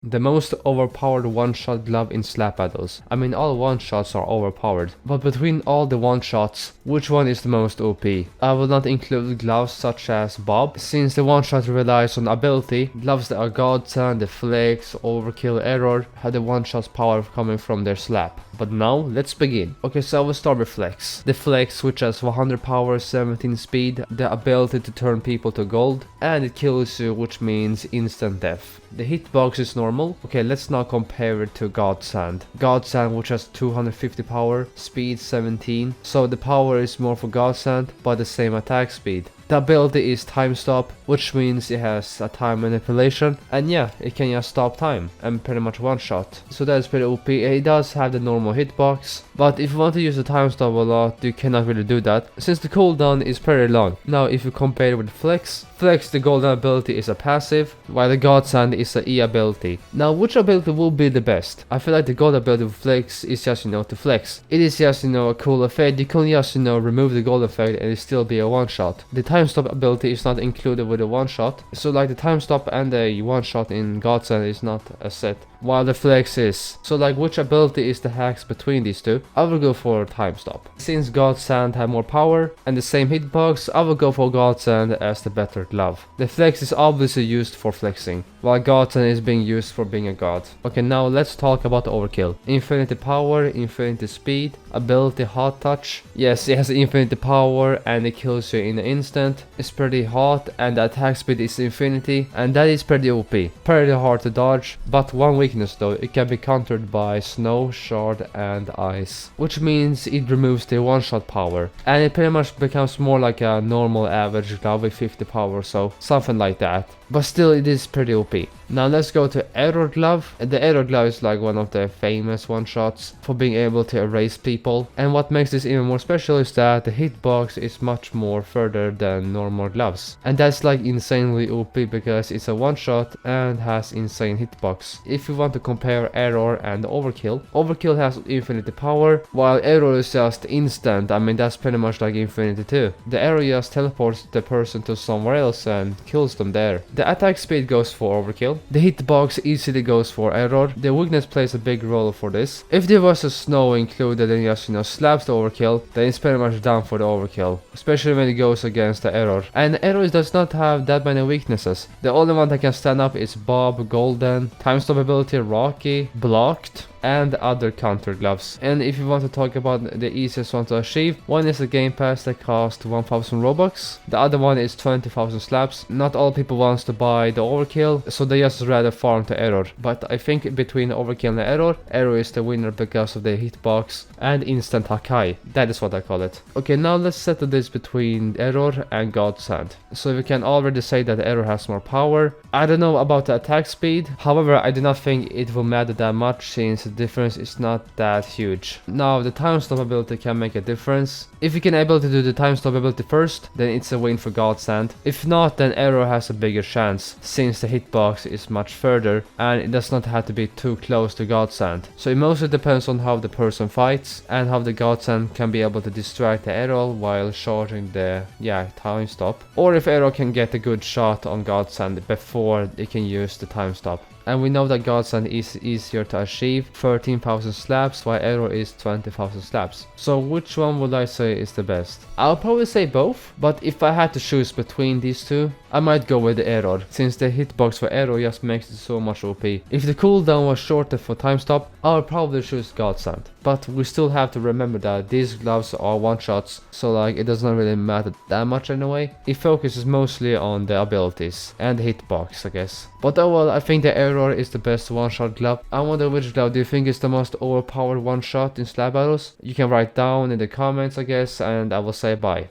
The most overpowered one-shot glove in slap battles. I mean, all one-shots are overpowered, but between all the one-shots, which one is the most OP? I will not include gloves such as Bob, since the one-shot relies on ability. Gloves that are Godsend, Deflects, Overkill, Error have the one-shot's power coming from their slap. But now, let's begin. Okay, so I will start with Flex. The Flex, which has 100 power, 17 speed, the ability to turn people to gold, and it kills you, which means instant death. The hitbox is normal. Okay, let's now compare it to Godsend. Godsend, which has 250 power, speed 17, so the power is more for Godsend, but the same attack speed. The ability is time stop, which means it has a time manipulation, and yeah, it can just stop time and pretty much one shot. So that is pretty OP. It does have the normal hitbox, but if you want to use the time stop a lot, you cannot really do that, since the cooldown is pretty long. Now if you compare it with Flex, the golden ability is a passive, while the Godsend is a E ability. Now which ability will be the best? I feel like the gold ability with Flex is just, to flex. It is just, a cool effect. You can just, remove the gold effect and it still be a one shot. The time stop ability is not included with the one shot, so like the time stop and the one shot in Godsend is not a set, while the Flex is. So like which ability is the hacks between these two? I will go for time stop. Since Godsend have more power and the same hitbox, I will go for Godsend as the better glove. The Flex is obviously used for flexing, while Godsend is being used for being a god. Okay, now let's talk about Overkill. Infinity power, infinity speed, ability hot touch. Yes, it has infinity power and it kills you in an instant. It's pretty hot and the attack speed is infinity, and that is pretty OP. Pretty hard to dodge, but one weakness though, it can be countered by snow, shard and ice, which means it removes the one shot power and it pretty much becomes more like a normal average glove with 50 power or so, something like that. But still it is pretty OP. Now let's go to Error Glove. The Error Glove is like one of the famous one-shots for being able to erase people. And what makes this even more special is that the hitbox is much more further than normal gloves. And that's like insanely OP because it's a one-shot and has insane hitbox. If you want to compare Error and Overkill, Overkill has infinity power, while Error is just instant. I mean, that's pretty much like infinity too. The Error just teleports the person to somewhere else and kills them there. The attack speed goes for Overkill. The hitbox easily goes for Error. The weakness plays a big role for this. If there was a snow included and just slaps the Overkill, then it's pretty much done for the Overkill, especially when it goes against the Error. And Error does not have that many weaknesses. The only one that can stand up is Bob, Golden, time stop ability, Rocky, Blocked, and other counter gloves. And if you want to talk about the easiest one to achieve, one is a game pass that costs 1000 Robux, the other one is 20,000 slaps. Not all people wants to buy the Overkill, so they just rather farm to Error, but I think between Overkill and Error, Error is the winner because of the hitbox and instant Hakai. That is what I call it. Okay, now let's settle this between Error and Godsend. So we can already say that Error has more power. I don't know about the attack speed, however I do not think it will matter that much since the difference is not that huge. Now the time stop ability can make a difference. If you can able to do the time stop ability first, then it's a win for Godsend. If not, then Error has a bigger chance since the hitbox is much further and it does not have to be too close to Godsend. So it mostly depends on how the person fights and how the Godsend can be able to distract the Error while charging the time stop, or if Error can get a good shot on Godsend before it can use the time stop. And we know that Godsend is easier to achieve, 13,000 slaps, while Error is 20,000 slaps. So which one would I say is the best? I'll probably say both, but if I had to choose between these two, I might go with the Error, since the hitbox for Error just makes it so much OP. If the cooldown was shorter for time stop, I would probably choose Godsend. But we still have to remember that these gloves are one-shots, so like it does not really matter that much anyway. It focuses mostly on the abilities and the hitbox, I guess. But overall, I think the Error is the best one-shot glove. I wonder which glove do you think is the most overpowered one-shot in slap battles? You can write down in the comments, I guess, and I will say bye.